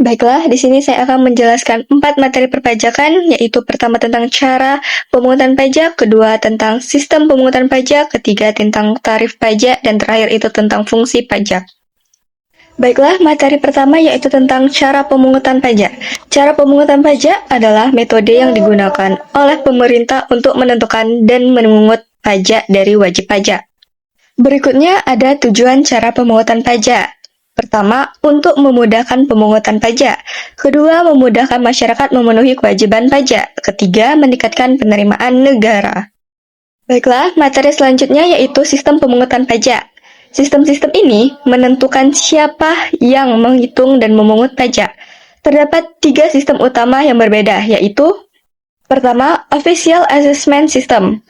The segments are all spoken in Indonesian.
Baiklah, di sini saya akan menjelaskan 4 materi perpajakan, yaitu pertama tentang cara pemungutan pajak, kedua tentang sistem pemungutan pajak, ketiga tentang tarif pajak, dan terakhir itu tentang fungsi pajak. Baiklah, materi pertama yaitu tentang cara pemungutan pajak. Cara pemungutan pajak adalah metode yang digunakan oleh pemerintah untuk menentukan dan memungut pajak dari wajib pajak. Berikutnya ada tujuan cara pemungutan pajak. Pertama, untuk memudahkan pemungutan pajak. Kedua, memudahkan masyarakat memenuhi kewajiban pajak. Ketiga, meningkatkan penerimaan negara. Baiklah, materi selanjutnya yaitu sistem pemungutan pajak. Sistem-sistem ini menentukan siapa yang menghitung dan memungut pajak. Terdapat 3 sistem utama yang berbeda, yaitu pertama, Official Assessment System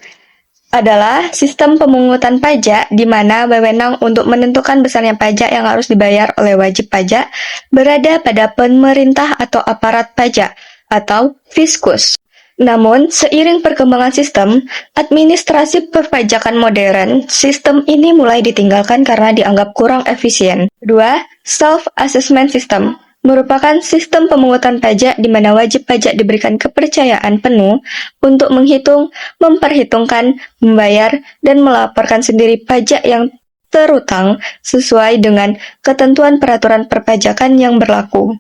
adalah sistem pemungutan pajak di mana wewenang untuk menentukan besarnya pajak yang harus dibayar oleh wajib pajak berada pada pemerintah atau aparat pajak atau fiskus. Namun, seiring perkembangan sistem administrasi perpajakan modern, sistem ini mulai ditinggalkan karena dianggap kurang efisien. Kedua, Self-Assessment System merupakan sistem pemungutan pajak di mana wajib pajak diberikan kepercayaan penuh untuk menghitung, memperhitungkan, membayar, dan melaporkan sendiri pajak yang terutang sesuai dengan ketentuan peraturan perpajakan yang berlaku.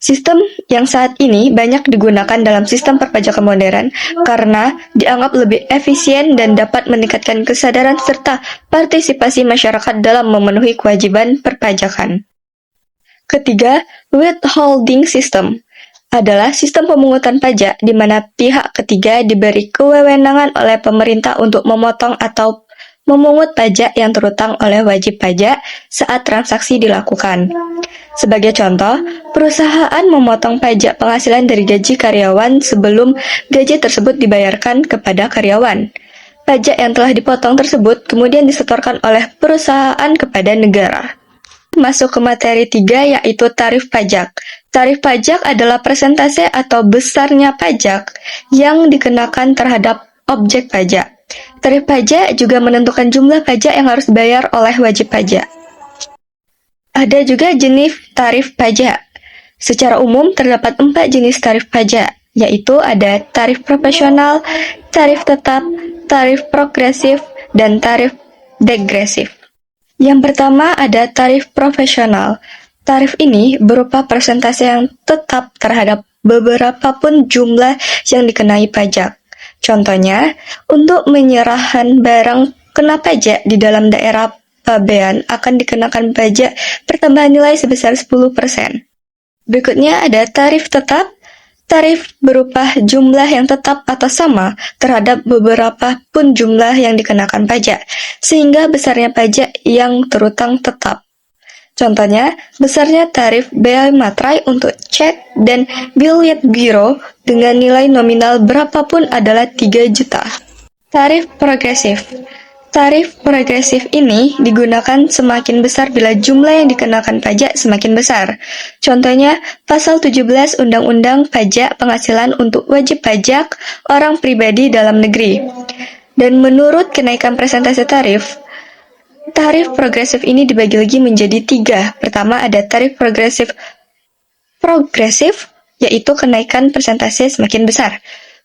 Sistem yang saat ini banyak digunakan dalam sistem perpajakan modern karena dianggap lebih efisien dan dapat meningkatkan kesadaran serta partisipasi masyarakat dalam memenuhi kewajiban perpajakan. Ketiga, withholding system adalah sistem pemungutan pajak di mana pihak ketiga diberi kewenangan oleh pemerintah untuk memotong atau memungut pajak yang terutang oleh wajib pajak saat transaksi dilakukan. Sebagai contoh, perusahaan memotong pajak penghasilan dari gaji karyawan sebelum gaji tersebut dibayarkan kepada karyawan. Pajak yang telah dipotong tersebut kemudian disetorkan oleh perusahaan kepada negara. Masuk ke materi 3 yaitu tarif pajak. Tarif pajak adalah persentase atau besarnya pajak yang dikenakan terhadap objek pajak. Tarif pajak juga menentukan jumlah pajak yang harus dibayar oleh wajib pajak. Ada juga jenis tarif pajak. Secara umum terdapat 4 jenis tarif pajak, yaitu ada tarif proporsional, tarif tetap, tarif progresif, dan tarif degresif. Yang pertama ada tarif profesional. Tarif ini berupa persentase yang tetap terhadap beberapa pun jumlah yang dikenai pajak. Contohnya, untuk menyerahkan barang kena pajak di dalam daerah pabean akan dikenakan pajak pertambahan nilai sebesar 10%. Berikutnya ada tarif tetap. Tarif berupa jumlah yang tetap atau sama terhadap beberapa pun jumlah yang dikenakan pajak, sehingga besarnya pajak yang terutang tetap. Contohnya, besarnya tarif bea materai untuk cek dan billet biro dengan nilai nominal berapapun adalah 3 juta. Tarif progresif. Tarif progresif ini digunakan semakin besar bila jumlah yang dikenakan pajak semakin besar. Contohnya, pasal 17 Undang-Undang Pajak Penghasilan untuk wajib pajak orang pribadi dalam negeri. Dan menurut kenaikan persentase tarif, tarif progresif ini dibagi lagi menjadi 3. Pertama ada tarif progresif, yaitu kenaikan persentase semakin besar.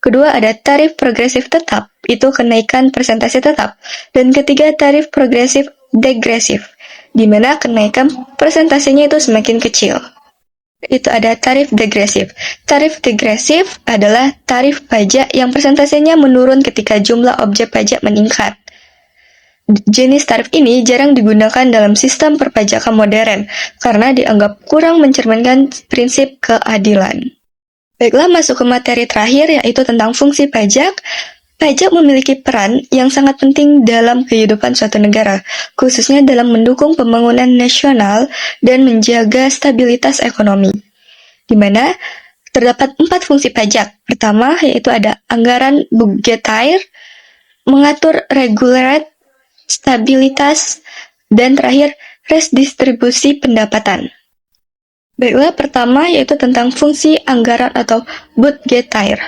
Kedua ada tarif progresif tetap, itu kenaikan persentase tetap. Dan ketiga tarif progresif degresif, di mana kenaikan persentasenya itu semakin kecil. Itu ada tarif degresif. Tarif degresif adalah tarif pajak yang persentasenya menurun ketika jumlah objek pajak meningkat. Jenis tarif ini jarang digunakan dalam sistem perpajakan modern karena dianggap kurang mencerminkan prinsip keadilan. Baiklah, masuk ke materi terakhir yaitu tentang fungsi pajak. Pajak memiliki peran yang sangat penting dalam kehidupan suatu negara, khususnya dalam mendukung pembangunan nasional dan menjaga stabilitas ekonomi. Di mana terdapat 4 fungsi pajak. Pertama yaitu ada anggaran budgetair, mengatur regularitas, stabilitas, dan terakhir redistribusi pendapatan. Baiklah, pertama yaitu tentang fungsi anggaran atau budgetair.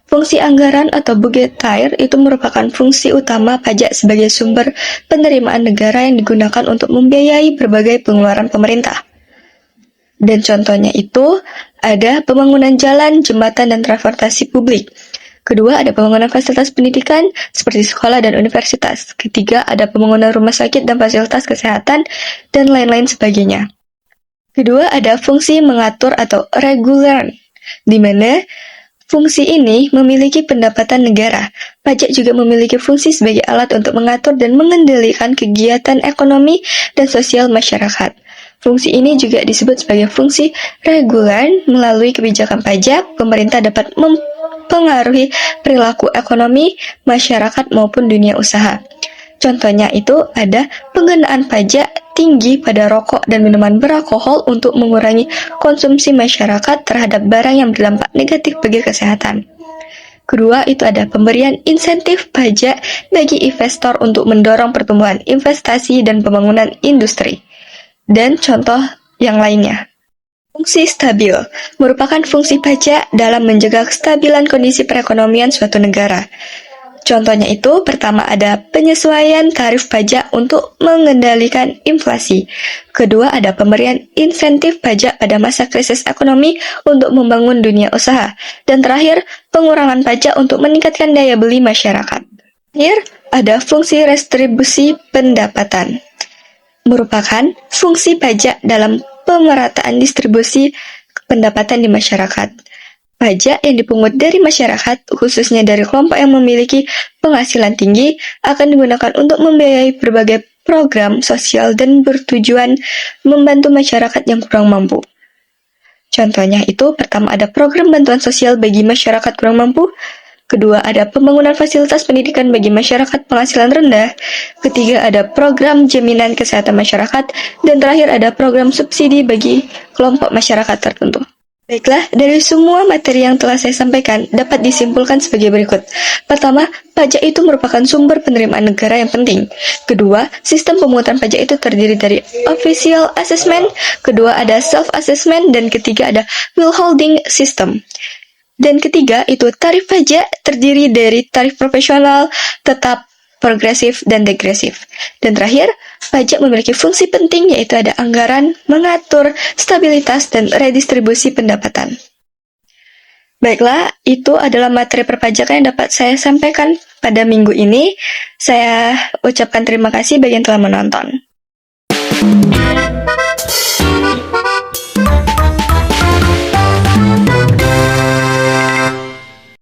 Fungsi anggaran atau budgetair itu merupakan fungsi utama pajak sebagai sumber penerimaan negara yang digunakan untuk membiayai berbagai pengeluaran pemerintah. Dan contohnya itu ada pembangunan jalan, jembatan, dan transportasi publik. Kedua, ada pembangunan fasilitas pendidikan seperti sekolah dan universitas. Ketiga, ada pembangunan rumah sakit dan fasilitas kesehatan, dan lain-lain sebagainya. Kedua, ada fungsi mengatur atau reguler, di mana fungsi ini memiliki pendapatan negara. Pajak juga memiliki fungsi sebagai alat untuk mengatur dan mengendalikan kegiatan ekonomi dan sosial masyarakat. Fungsi ini juga disebut sebagai fungsi reguler. Melalui kebijakan pajak, pemerintah dapat mempengaruhi perilaku ekonomi, masyarakat, maupun dunia usaha. Contohnya itu ada penggunaan pajak tinggi pada rokok dan minuman beralkohol untuk mengurangi konsumsi masyarakat terhadap barang yang berdampak negatif bagi kesehatan. Kedua, itu ada pemberian insentif pajak bagi investor untuk mendorong pertumbuhan investasi dan pembangunan industri. Dan contoh yang lainnya. Fungsi stabil merupakan fungsi pajak dalam menjaga kestabilan kondisi perekonomian suatu negara. Contohnya itu, pertama ada penyesuaian tarif pajak untuk mengendalikan inflasi. Kedua, ada pemberian insentif pajak pada masa krisis ekonomi untuk membangun dunia usaha. Dan terakhir, pengurangan pajak untuk meningkatkan daya beli masyarakat. Terakhir, ada fungsi restribusi pendapatan. Merupakan fungsi pajak dalam pemerataan distribusi pendapatan di masyarakat. Pajak yang dipungut dari masyarakat, khususnya dari kelompok yang memiliki penghasilan tinggi, akan digunakan untuk membiayai berbagai program sosial dan bertujuan membantu masyarakat yang kurang mampu. Contohnya itu, pertama ada program bantuan sosial bagi masyarakat kurang mampu. Kedua, ada pembangunan fasilitas pendidikan bagi masyarakat penghasilan rendah. Ketiga, ada program jaminan kesehatan masyarakat. Dan terakhir, ada program subsidi bagi kelompok masyarakat tertentu. Baiklah, dari semua materi yang telah saya sampaikan dapat disimpulkan sebagai berikut. Pertama, pajak itu merupakan sumber penerimaan negara yang penting. Kedua, sistem pemungutan pajak itu terdiri dari official assessment. Kedua, ada self-assessment. Dan ketiga, ada withholding system. Dan ketiga, itu tarif pajak terdiri dari tarif profesional, tetap, progresif, dan degresif. Dan terakhir, pajak memiliki fungsi penting yaitu ada anggaran, mengatur, stabilitas, dan redistribusi pendapatan. Baiklah, itu adalah materi perpajakan yang dapat saya sampaikan pada minggu ini. Saya ucapkan terima kasih bagi yang telah menonton.